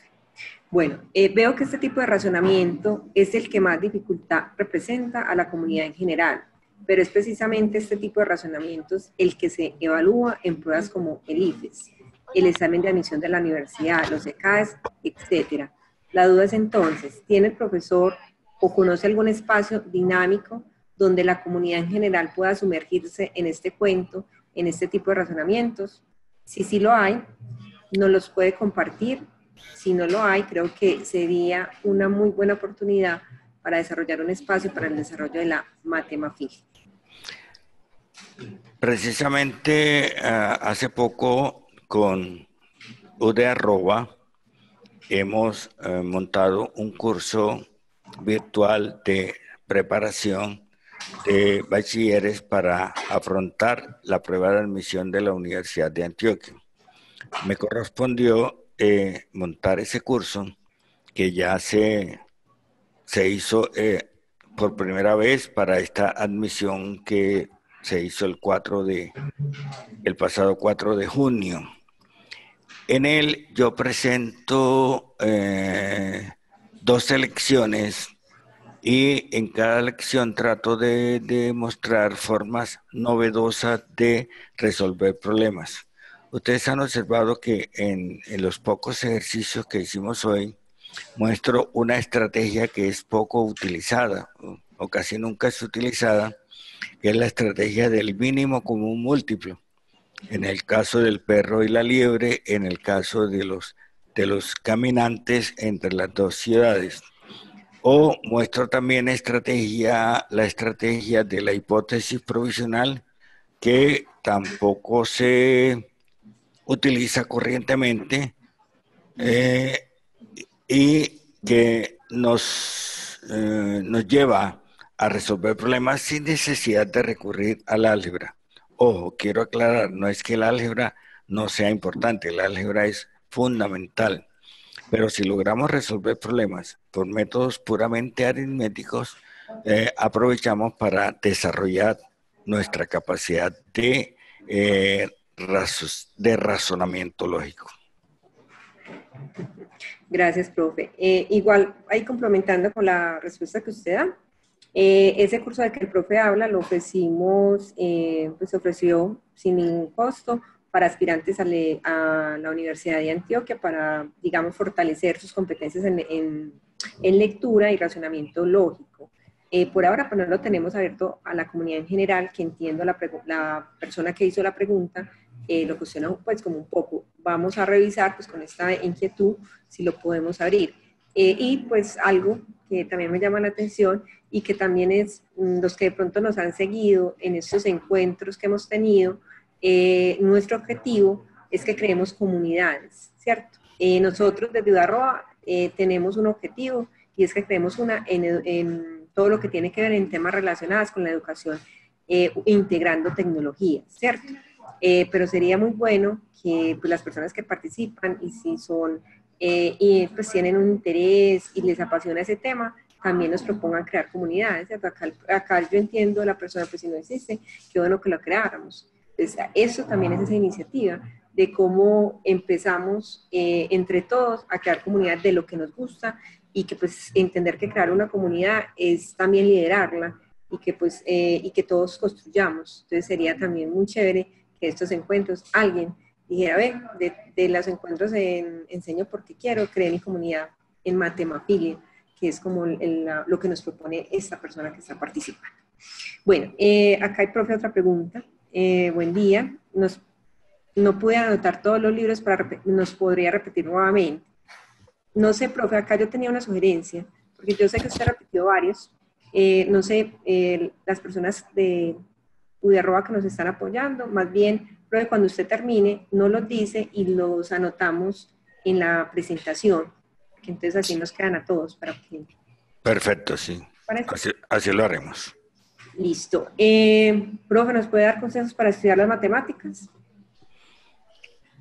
Bueno, veo que este tipo de razonamiento es el que más dificultad representa a la comunidad en general, pero es precisamente este tipo de razonamientos el que se evalúa en pruebas como el IFES, el examen de admisión de la universidad, los ECAES, etcétera. La duda es entonces, ¿tiene el profesor o conoce algún espacio dinámico donde la comunidad en general pueda sumergirse en este cuento, en este tipo de razonamientos? Si sí lo hay, nos los puede compartir. Si no lo hay, creo que sería una muy buena oportunidad para desarrollar un espacio para el desarrollo de la matemafilia. Precisamente hace poco con UD@ hemos montado un curso virtual de preparación de bachilleres para afrontar la prueba de admisión de la Universidad de Antioquia. Me correspondió montar ese curso que ya se hizo por primera vez para esta admisión que se hizo el pasado 4 de junio. En él yo presento 2 lecciones y en cada lección trato de mostrar formas novedosas de resolver problemas. Ustedes han observado que en los pocos ejercicios que hicimos hoy, muestro una estrategia que es poco utilizada o casi nunca es utilizada, que es la estrategia del mínimo común múltiplo. En el caso del perro y la liebre, en el caso de los caminantes entre las 2 ciudades. O muestro también la estrategia de la hipótesis provisional, que tampoco se utiliza corrientemente y que nos lleva a resolver problemas sin necesidad de recurrir al álgebra. Ojo, quiero aclarar, no es que el álgebra no sea importante, el álgebra es fundamental, pero si logramos resolver problemas por métodos puramente aritméticos, aprovechamos para desarrollar nuestra capacidad de razonamiento lógico. Gracias, profe. Igual, ahí complementando con la respuesta que usted da, ese curso del que el profe habla lo ofrecimos, pues se ofreció sin ningún costo para aspirantes a la Universidad de Antioquia para, digamos, fortalecer sus competencias en lectura y razonamiento lógico. Por ahora, pues no lo tenemos abierto a la comunidad en general, que entiendo la persona que hizo la pregunta lo cuestiona pues como un poco. Vamos a revisar pues con esta inquietud si lo podemos abrir. Y pues algo que también me llama la atención y que también es los que de pronto nos han seguido en estos encuentros que hemos tenido, nuestro objetivo es que creemos comunidades, ¿cierto? Nosotros desde Udarroa tenemos un objetivo y es que creemos una en todo lo que tiene que ver en temas relacionados con la educación, integrando tecnologías, ¿cierto? Pero sería muy bueno que pues, las personas que participan y si son y pues tienen un interés y les apasiona ese tema, también nos propongan crear comunidades. Acá yo entiendo la persona, pues si no existe, qué bueno que lo creáramos. Entonces, eso también es esa iniciativa de cómo empezamos entre todos a crear comunidad de lo que nos gusta y que pues entender que crear una comunidad es también liderarla y que pues y que todos construyamos. Entonces sería también muy chévere que estos encuentros alguien dijera, ve, de los encuentros en Enseño porque quiero, creé mi comunidad en Matemafilia, que es como lo que nos propone esta persona que está participando. Bueno, acá hay, profe, otra pregunta. Buen día. No pude anotar todos los libros, nos podría repetir nuevamente. No sé, profe, acá yo tenía una sugerencia, porque yo sé que usted repitió varios. No sé, las personas de Udarroa que nos están apoyando, más bien, profe, cuando usted termine, no los dice y los anotamos en la presentación, que entonces así nos quedan a todos para que... Perfecto, sí. Así lo haremos. Listo. Profe, ¿nos puede dar consejos para estudiar las matemáticas?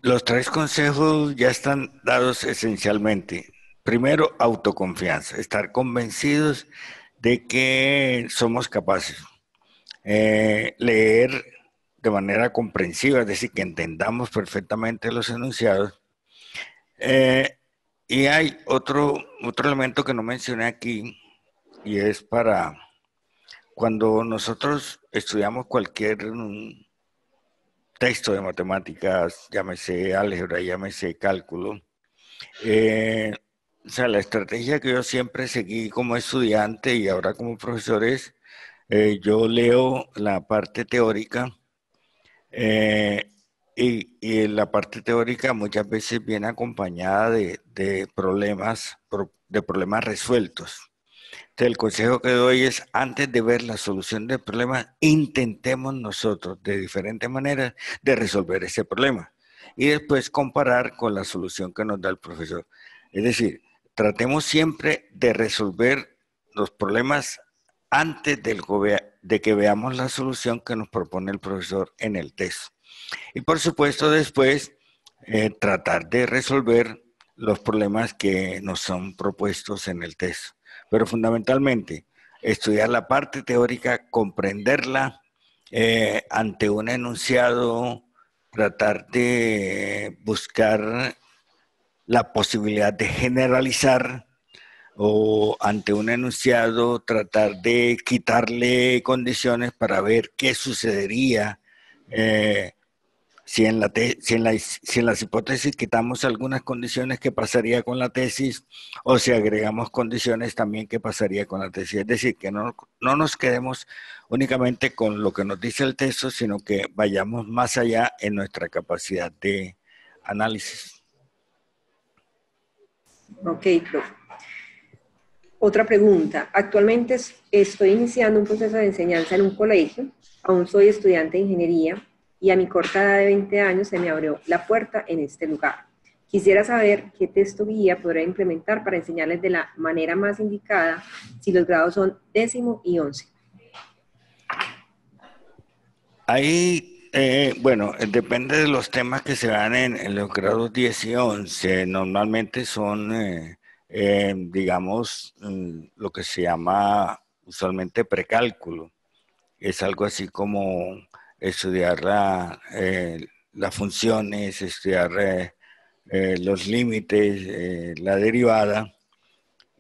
Los 3 consejos ya están dados esencialmente. Primero, autoconfianza, estar convencidos de que somos capaces. Leer de manera comprensiva, es decir, que entendamos perfectamente los enunciados. Y hay otro elemento que no mencioné aquí, y es para cuando nosotros estudiamos cualquier texto de matemáticas, llámese álgebra, llámese cálculo, o sea, la estrategia que yo siempre seguí como estudiante y ahora como profesor es, yo leo la parte teórica y la parte teórica muchas veces viene acompañada de problemas resueltos. Entonces, el consejo que doy es, antes de ver la solución del problema, intentemos nosotros de diferentes maneras de resolver ese problema y después comparar con la solución que nos da el profesor. Es decir, tratemos siempre de resolver los problemas antes de que veamos la solución que nos propone el profesor en el texto. Y por supuesto después tratar de resolver los problemas que nos son propuestos en el texto. Pero fundamentalmente estudiar la parte teórica, comprenderla ante un enunciado tratar de buscar la posibilidad de generalizar o ante un enunciado tratar de quitarle condiciones para ver qué sucedería si en las hipótesis quitamos algunas condiciones, ¿qué pasaría con la tesis? O si agregamos condiciones también, ¿qué pasaría con la tesis? Es decir, que no nos quedemos únicamente con lo que nos dice el texto, sino que vayamos más allá en nuestra capacidad de análisis. Ok, profe. Otra pregunta. Actualmente estoy iniciando un proceso de enseñanza en un colegio. Aún soy estudiante de ingeniería y a mi corta edad de 20 años se me abrió la puerta en este lugar. Quisiera saber qué texto guía podré implementar para enseñarles de la manera más indicada si los grados son 10º y 11. Ahí, bueno, depende de los temas que se dan en los grados 10 y 11. Normalmente son, digamos, lo que se llama usualmente precálculo. Es algo así como estudiar las funciones, estudiar los límites, la derivada.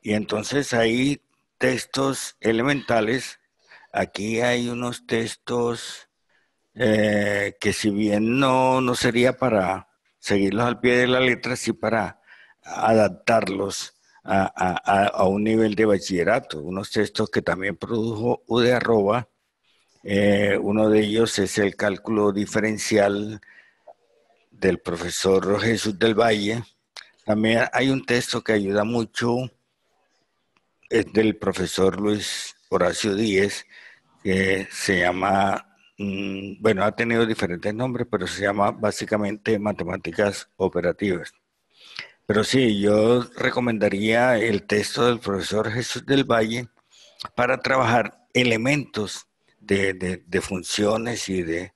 Y entonces hay textos elementales. Aquí hay unos textos que si bien no sería para seguirlos al pie de la letra, sí para adaptarlos a un nivel de bachillerato. Unos textos que también produjo UD Arroba, uno de ellos es el cálculo diferencial del profesor Jesús del Valle. También hay un texto que ayuda mucho, es del profesor Luis Horacio Díez, que se llama, bueno, ha tenido diferentes nombres, pero se llama básicamente matemáticas operativas. Pero sí, yo recomendaría el texto del profesor Jesús del Valle para trabajar elementos de funciones y de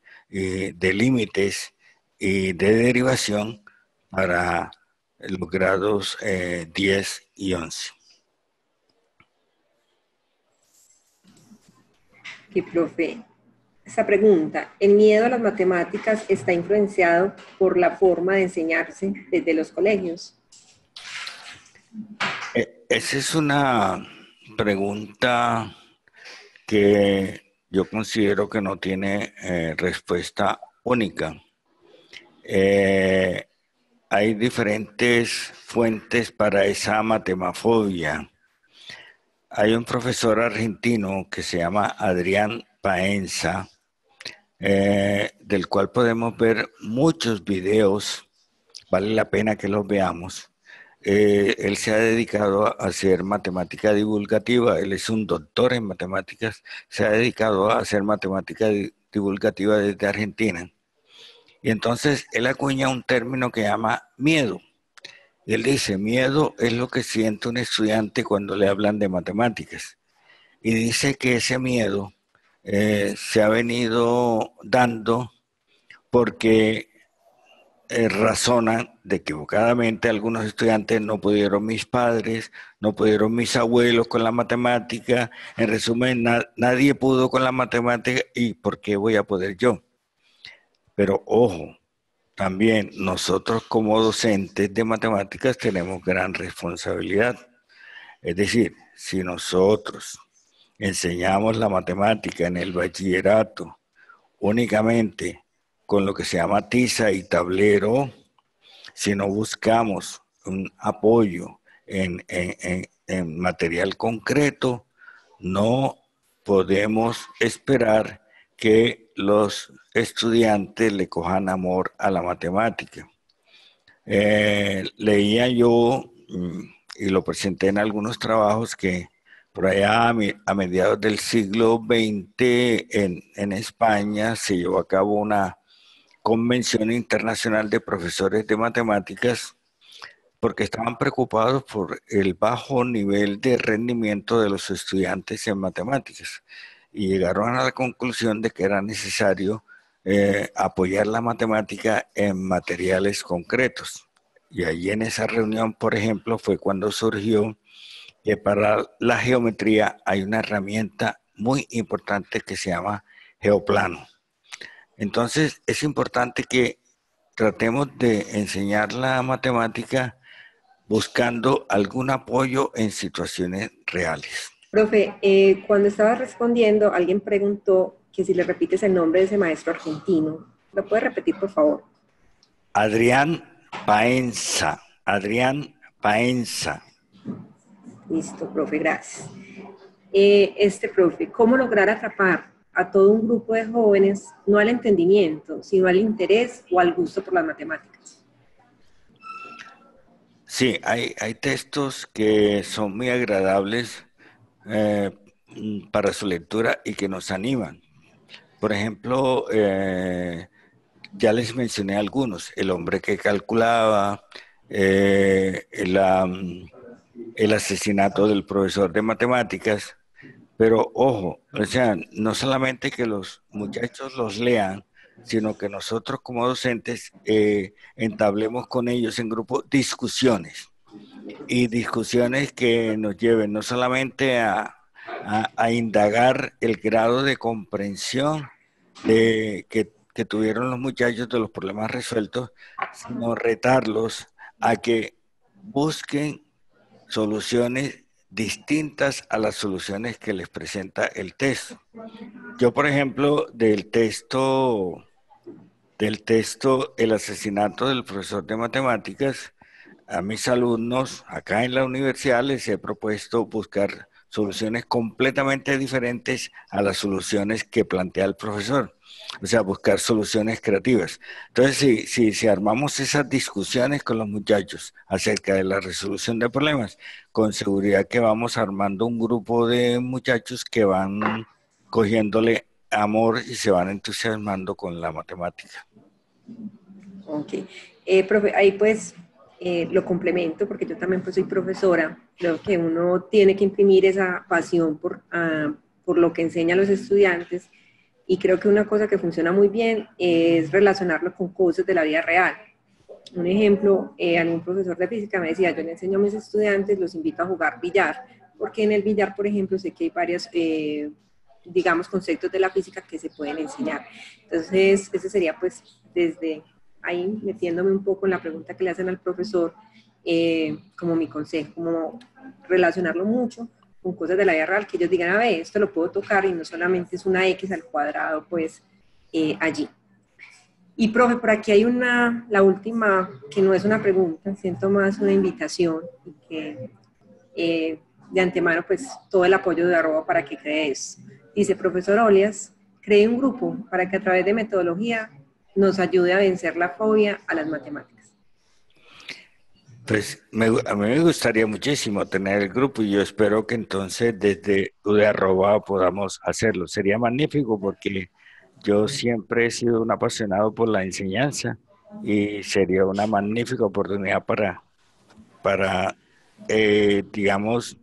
límites y de derivación para los grados 10 y 11. Que profe, esta pregunta, ¿el miedo a las matemáticas está influenciado por la forma de enseñarse desde los colegios? Esa es una pregunta que yo considero que no tiene respuesta única. Hay diferentes fuentes para esa matemafobia. Hay un profesor argentino que se llama Adrián Paenza, del cual podemos ver muchos videos, vale la pena que los veamos. Él se ha dedicado a hacer matemática divulgativa, él es un doctor en matemáticas, se ha dedicado a hacer matemática divulgativa desde Argentina. Y entonces él acuña un término que llama miedo. Él dice, miedo es lo que siente un estudiante cuando le hablan de matemáticas. Y dice que ese miedo se ha venido dando porque razonan de equivocadamente algunos estudiantes no pudieron mis padres, no pudieron mis abuelos con la matemática, en resumen, nadie pudo con la matemática y ¿por qué voy a poder yo? Pero ojo, también nosotros como docentes de matemáticas tenemos gran responsabilidad. Es decir, si nosotros enseñamos la matemática en el bachillerato únicamente con lo que se llama tiza y tablero, si no buscamos un apoyo en material concreto, no podemos esperar que los estudiantes le cojan amor a la matemática. Leía yo y lo presenté en algunos trabajos que por allá a mediados del siglo XX en España se llevó a cabo una convención internacional de profesores de matemáticas porque estaban preocupados por el bajo nivel de rendimiento de los estudiantes en matemáticas y llegaron a la conclusión de que era necesario apoyar la matemática en materiales concretos. Y allí en esa reunión, por ejemplo, fue cuando surgió que para la geometría hay una herramienta muy importante que se llama geoplano. Entonces, es importante que tratemos de enseñar la matemática buscando algún apoyo en situaciones reales. Profe, cuando estaba respondiendo, alguien preguntó que si le repites el nombre de ese maestro argentino. ¿Lo puede repetir, por favor? Adrián Paenza. Adrián Paenza. Listo, profe, gracias. Profe, ¿cómo lograr atrapar a todo un grupo de jóvenes, no al entendimiento, sino al interés o al gusto por las matemáticas? Sí, hay textos que son muy agradables para su lectura y que nos animan. Por ejemplo, ya les mencioné algunos, El hombre que calculaba, el asesinato del profesor de matemáticas, pero ojo, o sea, no solamente que los muchachos los lean, sino que nosotros como docentes entablemos con ellos en grupo discusiones y discusiones que nos lleven no solamente a indagar el grado de comprensión que tuvieron los muchachos de los problemas resueltos, sino retarlos a que busquen soluciones distintas a las soluciones que les presenta el texto. Yo, por ejemplo, del texto El asesinato del profesor de matemáticas, a mis alumnos acá en la universidad les he propuesto buscar soluciones completamente diferentes a las soluciones que plantea el profesor. O sea, buscar soluciones creativas. Entonces, si armamos esas discusiones con los muchachos acerca de la resolución de problemas, con seguridad que vamos armando un grupo de muchachos que van cogiéndole amor y se van entusiasmando con la matemática. Ok. Profe, ahí pues lo complemento porque yo también pues soy profesora. Creo que uno tiene que imprimir esa pasión por lo que enseña a los estudiantes y creo que una cosa que funciona muy bien es relacionarlo con cosas de la vida real. Un ejemplo, algún profesor de física me decía, yo le enseño a mis estudiantes, los invito a jugar billar, porque en el billar, por ejemplo, sé que hay varios, digamos, conceptos de la física que se pueden enseñar. Entonces, ese sería pues desde ahí metiéndome un poco en la pregunta que le hacen al profesor, como mi consejo, como relacionarlo mucho con cosas de la vida real, que ellos digan, a ver, esto lo puedo tocar y no solamente es una X al cuadrado, pues allí. Y profe, por aquí hay la última, que no es una pregunta, siento más una invitación y que de antemano pues todo el apoyo de arroba para que cree eso. Dice, profesor Olias, cree un grupo para que a través de metodología nos ayude a vencer la fobia a las matemáticas. Pues a mí me gustaría muchísimo tener el grupo y yo espero que entonces desde UDE@ podamos hacerlo. Sería magnífico porque yo siempre he sido un apasionado por la enseñanza y sería una magnífica oportunidad para digamos,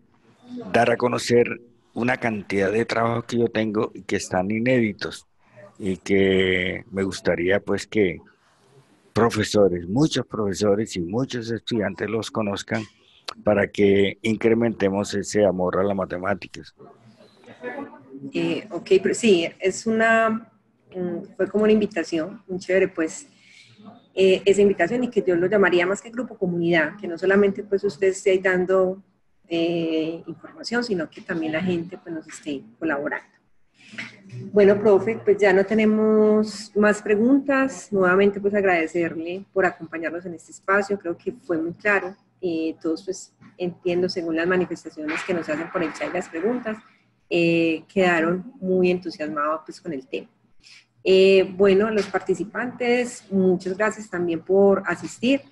dar a conocer una cantidad de trabajos que yo tengo y que están inéditos y que me gustaría pues que profesores, muchos profesores y muchos estudiantes los conozcan para que incrementemos ese amor a las matemáticas. Ok, pero sí, fue como una invitación, muy chévere, pues, esa invitación y que yo lo llamaría más que grupo comunidad, que no solamente pues usted esté ahí dando información, sino que también la gente pues nos esté colaborando. Bueno, profe, pues ya no tenemos más preguntas. Nuevamente, pues agradecerle por acompañarnos en este espacio. Creo que fue muy claro. Todos, pues, entiendo, según las manifestaciones que nos hacen por el chat y las preguntas, quedaron muy entusiasmados pues, con el tema. Bueno, a los participantes, muchas gracias también por asistir.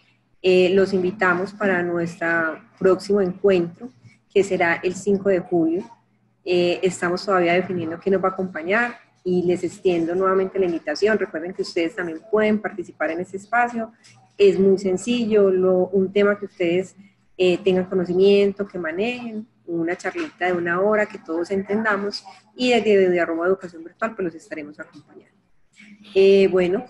Los invitamos para nuestro próximo encuentro, que será el 5 de julio. Estamos todavía definiendo quién nos va a acompañar y les extiendo nuevamente la invitación. Recuerden que ustedes también pueden participar en este espacio. Es muy sencillo, un tema que ustedes tengan conocimiento, que manejen, una charlita de 1 hora que todos entendamos y desde @educación virtual pues los estaremos acompañando. Bueno,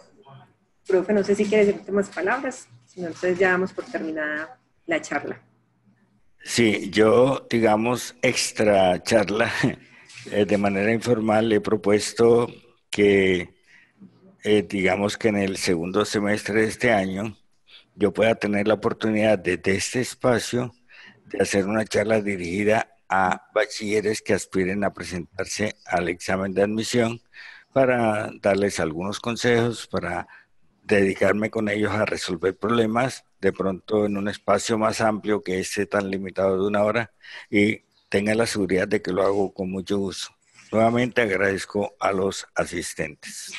profe, no sé si quiere decir más palabras, si no, entonces ya damos por terminada la charla. Sí, yo, digamos, extra charla, de manera informal, he propuesto que digamos que en el segundo semestre de este año, yo pueda tener la oportunidad desde este espacio de hacer una charla dirigida a bachilleres que aspiren a presentarse al examen de admisión para darles algunos consejos, para dedicarme con ellos a resolver problemas, de pronto en un espacio más amplio que este tan limitado de una hora, y tengan la seguridad de que lo hago con mucho gusto. Nuevamente agradezco a los asistentes.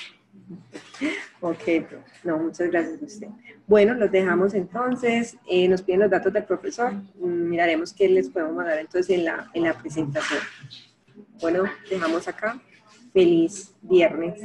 Ok, no, muchas gracias a usted. Bueno, los dejamos entonces. Nos piden los datos del profesor. Miraremos qué les podemos mandar entonces en la presentación. Bueno, dejamos acá. Feliz viernes.